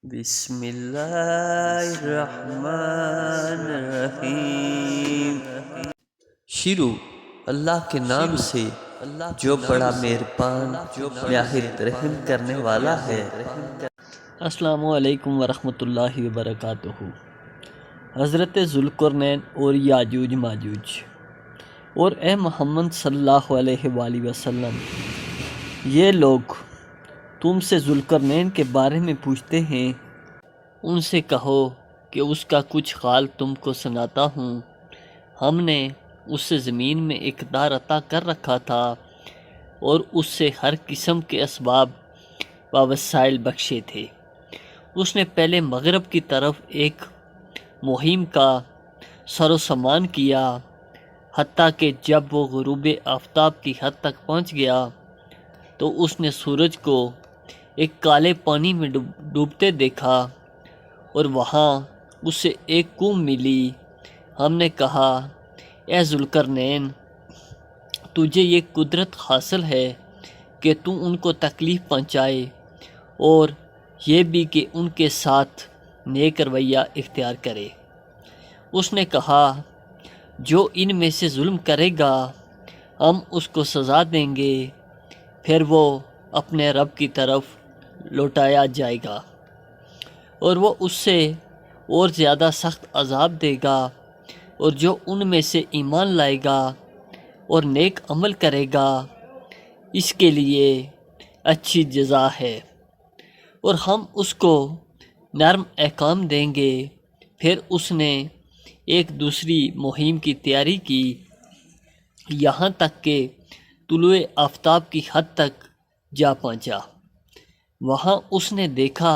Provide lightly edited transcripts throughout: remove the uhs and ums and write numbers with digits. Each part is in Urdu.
بسم اللہ الرحمن الرحیم۔ شروع اللہ کے نام سے جو بڑا مہربان نہایت رحم کرنے والا ہے۔ السلام علیکم ورحمۃ اللہ وبرکاتہ۔ حضرت ذوالقرنین اور یاجوج ماجوج۔ اور اے محمد صلی اللہ علیہ وآلہ وسلم، یہ لوگ تم سے ذوالقرنین کے بارے میں پوچھتے ہیں، ان سے کہو کہ اس کا کچھ حال تم کو سناتا ہوں۔ ہم نے اس سے زمین میں اقتدار عطا کر رکھا تھا اور اس سے ہر قسم کے اسباب و وسائل بخشے تھے۔ اس نے پہلے مغرب کی طرف ایک مہم کا سر و سامان کیا، حتیٰ کہ جب وہ غروب آفتاب کی حد تک پہنچ گیا تو اس نے سورج کو ایک کالے پانی میں ڈوبتے دیکھا اور وہاں اسے ایک کنو ملی۔ ہم نے کہا، اے ذوالقرنین، تجھے یہ قدرت حاصل ہے کہ تو ان کو تکلیف پہنچائے اور یہ بھی کہ ان کے ساتھ نیک رویہ اختیار کرے۔ اس نے کہا، جو ان میں سے ظلم کرے گا ہم اس کو سزا دیں گے، پھر وہ اپنے رب کی طرف لوٹایا جائے گا اور وہ اس سے اور زیادہ سخت عذاب دے گا، اور جو ان میں سے ایمان لائے گا اور نیک عمل کرے گا اس کے لیے اچھی جزا ہے، اور ہم اس کو نرم احکام دیں گے۔ پھر اس نے ایک دوسری مہم کی تیاری کی، یہاں تک کہ طلوع آفتاب کی حد تک جا پہنچا۔ وہاں اس نے دیکھا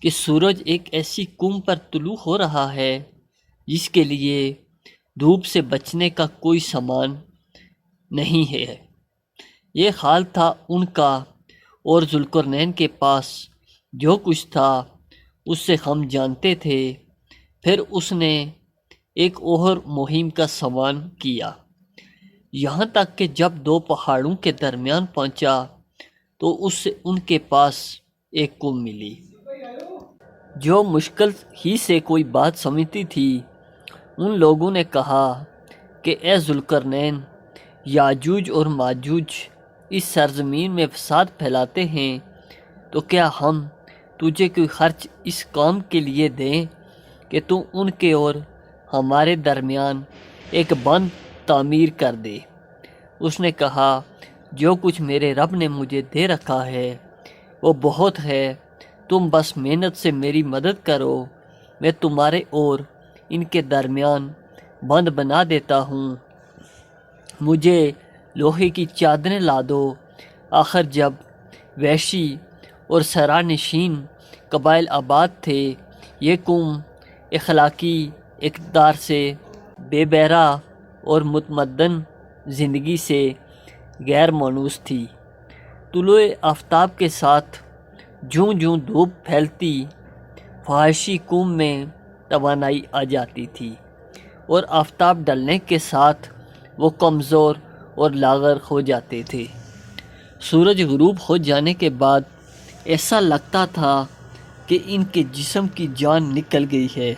کہ سورج ایک ایسی قوم پر طلوع ہو رہا ہے جس کے لیے دھوپ سے بچنے کا کوئی سامان نہیں ہے۔ یہ حال تھا ان کا، اور ذوالقرنین کے پاس جو کچھ تھا اس سے ہم جانتے تھے۔ پھر اس نے ایک اور مہم کا سامان کیا، یہاں تک کہ جب دو پہاڑوں کے درمیان پہنچا تو اس سے ان کے پاس ایک قوم ملی جو مشکل ہی سے کوئی بات سمجھتی تھی۔ ان لوگوں نے کہا کہ اے ذوالقرنین، یاجوج اور ماجوج اس سرزمین میں فساد پھیلاتے ہیں، تو کیا ہم تجھے کوئی خرچ اس کام کے لیے دیں کہ تو ان کے اور ہمارے درمیان ایک بند تعمیر کر دے؟ اس نے کہا، جو کچھ میرے رب نے مجھے دے رکھا ہے وہ بہت ہے، تم بس محنت سے میری مدد کرو، میں تمہارے اور ان کے درمیان بند بنا دیتا ہوں۔ مجھے لوہے کی چادریں لا دو۔ آخر جب وحشی اور صحرانشین قبائل آباد تھے، یہ قوم اخلاقی اقتدار سے بے بہرا اور متمدن زندگی سے غیر مانوس تھی۔ طلوع آفتاب کے ساتھ جوں جوں دھوپ پھیلتی، فحاشی قوم میں توانائی آ جاتی تھی، اور آفتاب ڈلنے کے ساتھ وہ کمزور اور لاغر ہو جاتے تھے۔ سورج غروب ہو جانے کے بعد ایسا لگتا تھا کہ ان کے جسم کی جان نکل گئی ہے۔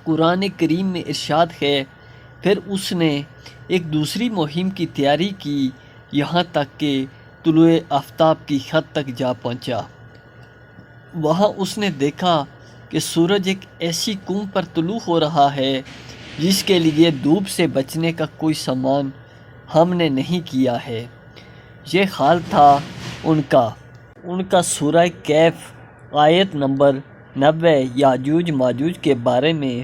قرآن کریم میں ارشاد ہے، پھر اس نے ایک دوسری مہم کی تیاری کی، یہاں تک کہ طلوع آفتاب کی حد تک جا پہنچا۔ وہاں اس نے دیکھا کہ سورج ایک ایسی قوم پر طلوع ہو رہا ہے جس کے لیے دھوپ سے بچنے کا کوئی سامان ہم نے نہیں کیا ہے۔ یہ حال تھا ان کا۔ سورہ کہف آیت نمبر 90 یاجوج ماجوج کے بارے میں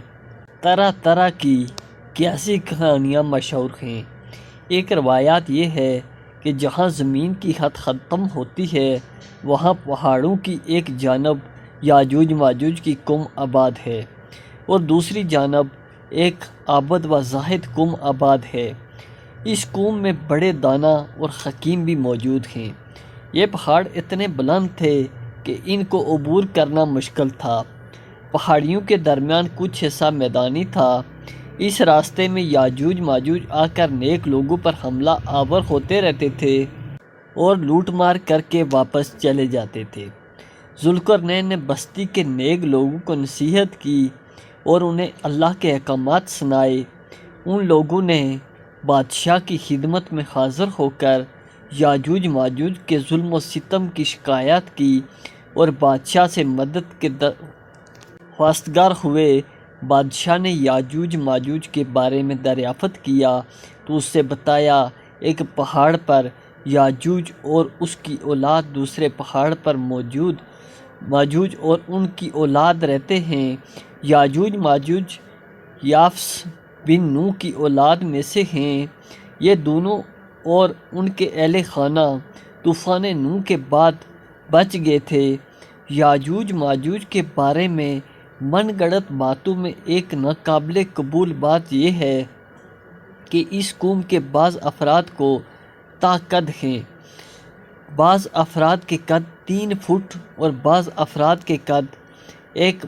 طرح طرح کی قیاسی کہانیاں مشہور ہیں۔ ایک روایت یہ ہے کہ جہاں زمین کی حد ختم ہوتی ہے وہاں پہاڑوں کی ایک جانب یاجوج ماجوج کی قوم آباد ہے اور دوسری جانب ایک عابد و زاہد قوم آباد ہے۔ اس قوم میں بڑے دانا اور حکیم بھی موجود ہیں۔ یہ پہاڑ اتنے بلند تھے کہ ان کو عبور کرنا مشکل تھا۔ پہاڑیوں کے درمیان کچھ حصہ میدانی تھا۔ اس راستے میں یاجوج ماجوج آ کر نیک لوگوں پر حملہ آور ہوتے رہتے تھے اور لوٹ مار کر کے واپس چلے جاتے تھے۔ ذوالقرنین نے بستی کے نیک لوگوں کو نصیحت کی اور انہیں اللہ کے احکامات سنائے۔ ان لوگوں نے بادشاہ کی خدمت میں حاضر ہو کر یاجوج ماجوج کے ظلم و ستم کی شکایت کی اور بادشاہ سے مدد کے خواستگار ہوئے۔ بادشاہ نے یاجوج ماجوج کے بارے میں دریافت کیا تو اس سے بتایا ایک پہاڑ پر یاجوج اور اس کی اولاد دوسرے پہاڑ پر ماجوج اور ان کی اولاد رہتے ہیں۔ یاجوج ماجوج یافس بن نوح کی اولاد میں سے ہیں۔ یہ دونوں اور ان کے اہل خانہ طوفان نوح کے بعد بچ گئے تھے۔ یاجوج ماجوج کے بارے میں من گڑت باتوں میں ایک ناقابل قبول بات یہ ہے کہ اس قوم کے بعض افراد کو قد ہیں۔ بعض افراد کے قد 3 فٹ اور بعض افراد کے قد ایک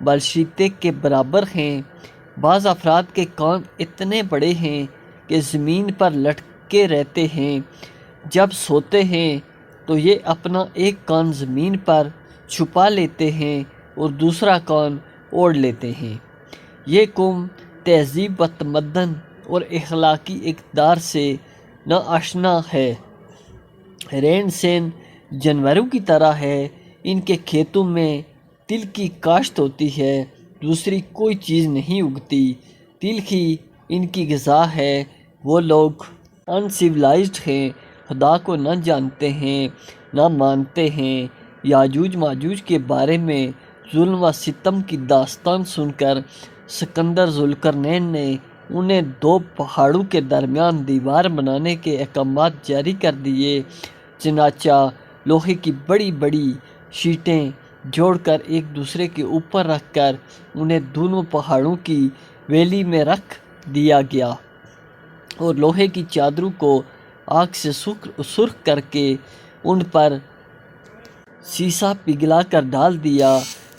بالشتے کے برابر ہیں۔ بعض افراد کے کان اتنے بڑے ہیں کہ زمین پر لٹکے رہتے ہیں۔ جب سوتے ہیں تو یہ اپنا ایک کان زمین پر چھپا لیتے ہیں اور دوسرا کان اوڑھ لیتے ہیں۔ یہ قوم تہذیب و تمدن اور اخلاقی اقدار سے ناآشنا ہے۔ رہن سہن جانوروں کی طرح ہے۔ ان کے کھیتوں میں تل کی کاشت ہوتی ہے، دوسری کوئی چیز نہیں اگتی۔ تل ہی ان کی غذا ہے۔ وہ لوگ ان سیولائزڈ ہیں، خدا کو نہ جانتے ہیں، نہ مانتے ہیں۔ یاجوج ماجوج کے بارے میں ظلم و ستم کی داستان سن کر سکندر ذوالقرنین نے انہیں 2 پہاڑوں کے درمیان دیوار بنانے کے احکامات جاری کر دیے۔ چنانچہ لوہے کی بڑی بڑی شیٹیں جوڑ کر ایک دوسرے کے اوپر رکھ کر انہیں دونوں پہاڑوں کی ویلی میں رکھ دیا گیا اور لوہے کی چادروں کو آگ سے سرخ کر کے ان پر سیسا پگھلا کر ڈال دیا۔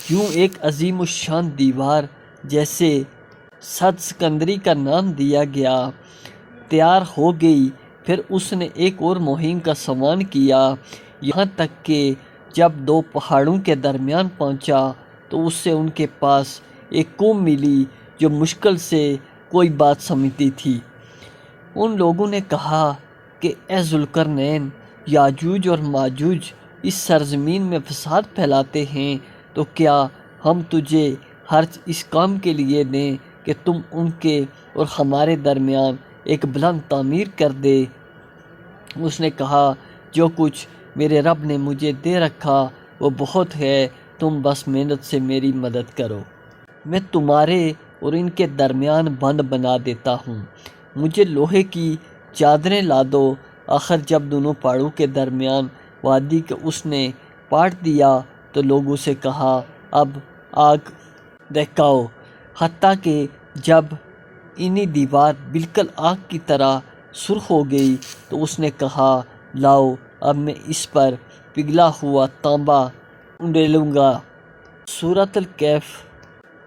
یوں ایک عظیم الشان دیوار جسے سد سکندری کا نام دیا گیا تیار ہو گئی۔ پھر اس نے ایک اور مہم کا سامنا کیا، یہاں تک کہ جب 2 پہاڑوں کے درمیان پہنچا تو اس سے ان کے پاس ایک قوم ملی جو مشکل سے کوئی بات سمجھتی تھی۔ ان لوگوں نے کہا کہ اے ذوالقرنین، یاجوج اور ماجوج اس سرزمین میں فساد پھیلاتے ہیں، تو کیا ہم تجھے خرچ اس کام کے لیے دیں کہ تم ان کے اور ہمارے درمیان ایک بلند تعمیر کر دے؟ اس نے کہا جو کچھ میرے رب نے مجھے دے رکھا وہ بہت ہے، تم بس محنت سے میری مدد کرو، میں تمہارے اور ان کے درمیان بند بنا دیتا ہوں۔ مجھے لوہے کی چادریں لا دو۔ آخر جب دونوں پہاڑوں کے درمیان وادی کو اس نے پاٹ دیا تو لوگوں سے کہا اب آگ دہکاؤ۔ حتیٰ کہ جب انہی دیوار بالکل آگ کی طرح سرخ ہو گئی تو اس نے کہا لاؤ اب میں اس پر پگھلا ہوا تانبا انڈیلوں گا۔ سورۃ الکہف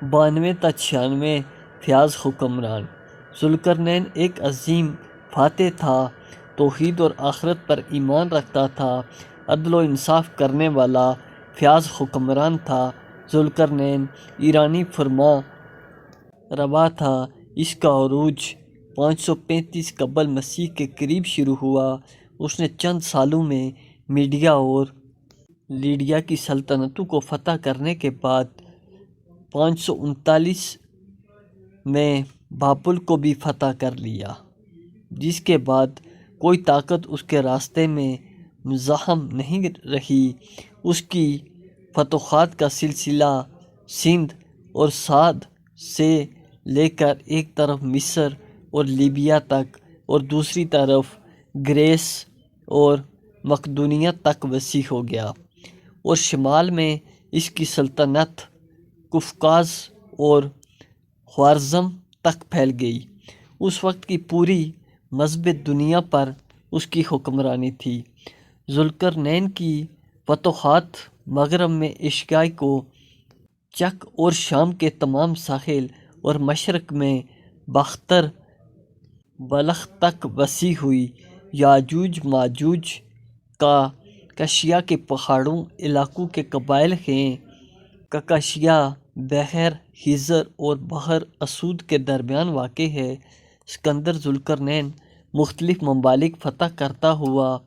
92 تا 96 فیاض حکمران۔ ذوالقرنین ایک عظیم فاتح تھا، توحید اور آخرت پر ایمان رکھتا تھا، عدل و انصاف کرنے والا فیاض حکمران تھا۔ ذوالقرنین ایرانی فرما روا تھا۔ اس کا عروج 535 قبل مسیح کے قریب شروع ہوا۔ اس نے چند سالوں میں میڈیا اور لیڈیا کی سلطنتوں کو فتح کرنے کے بعد 539 میں بابل کو بھی فتح کر لیا، جس کے بعد کوئی طاقت اس کے راستے میں مزاحم نہیں رہی۔ اس کی فتوحات کا سلسلہ سندھ اور سعد سے لے کر ایک طرف مصر اور لیبیا تک اور دوسری طرف گریس اور مقدونیہ تک وسیع ہو گیا، اور شمال میں اس کی سلطنت قفقاز اور خوارزم تک پھیل گئی۔ اس وقت کی پوری مذہب دنیا پر اس کی حکمرانی تھی۔ ذوالقرنین کی فتوحات مغرب میں ایشیائی کو چک اور شام کے تمام ساحل اور مشرق میں باختر بلخ تک وسیع ہوئی۔ یاجوج ماجوج کا کشیا کے پہاڑوں علاقوں کے قبائل ہیں۔ ککشیا بحر ہیزر اور بحر اسود کے درمیان واقع ہے۔ اسکندر ذوالقرنین مختلف ممالک فتح کرتا ہوا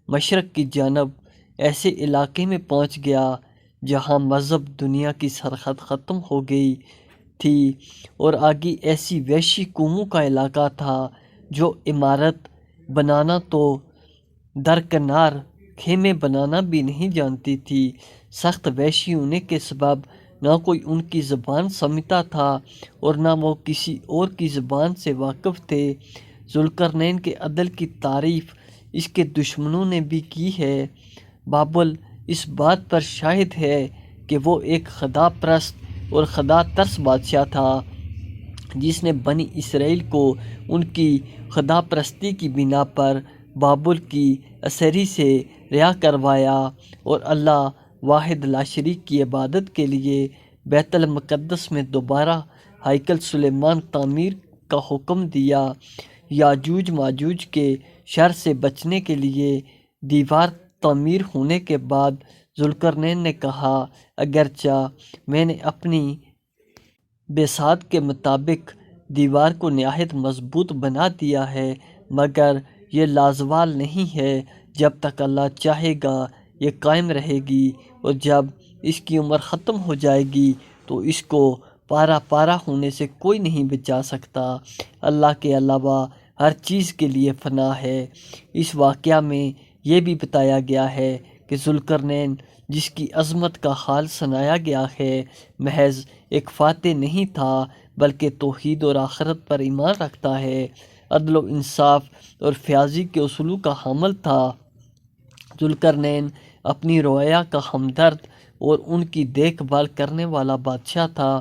مشرق کی جانب ایسے علاقے میں پہنچ گیا جہاں مذہب دنیا کی سرحد ختم ہو گئی تھی اور آگے ایسی وحشی قوموں کا علاقہ تھا جو عمارت بنانا تو درکنار خیمے بنانا بھی نہیں جانتی تھی۔ سخت وحشی ہونے کے سبب نہ کوئی ان کی زبان سمجھتا تھا اور نہ وہ کسی اور کی زبان سے واقف تھے۔ ذوالقرنین کے عدل کی تعریف اس کے دشمنوں نے بھی کی ہے۔ بابل اس بات پر شاہد ہے کہ وہ ایک خدا پرست اور خدا ترس بادشاہ تھا جس نے بنی اسرائیل کو ان کی خدا پرستی کی بنا پر بابل کی اسیری سے رہا کروایا اور اللہ واحد لا شریک کی عبادت کے لیے بیت المقدس میں دوبارہ ہیکل سلیمان تعمیر کا حکم دیا۔ یاجوج ماجوج کے شر سے بچنے کے لیے دیوار تعمیر ہونے کے بعد ذوالقرنین نے کہا، اگرچہ میں نے اپنی بیسات کے مطابق دیوار کو نہایت مضبوط بنا دیا ہے مگر یہ لازوال نہیں ہے۔ جب تک اللہ چاہے گا یہ قائم رہے گی اور جب اس کی عمر ختم ہو جائے گی تو اس کو پارا پارا ہونے سے کوئی نہیں بچا سکتا۔ اللہ کے علاوہ ہر چیز کے لیے فنا ہے۔ اس واقعہ میں یہ بھی بتایا گیا ہے کہ ذوالقرنین جس کی عظمت کا حال سنایا گیا ہے محض ایک فاتح نہیں تھا بلکہ توحید اور آخرت پر ایمان رکھتا ہے، عدل و انصاف اور فیاضی کے اصولوں کا حامل تھا۔ ذوالقرنین اپنی رعایا کا ہمدرد اور ان کی دیکھ بھال کرنے والا بادشاہ تھا۔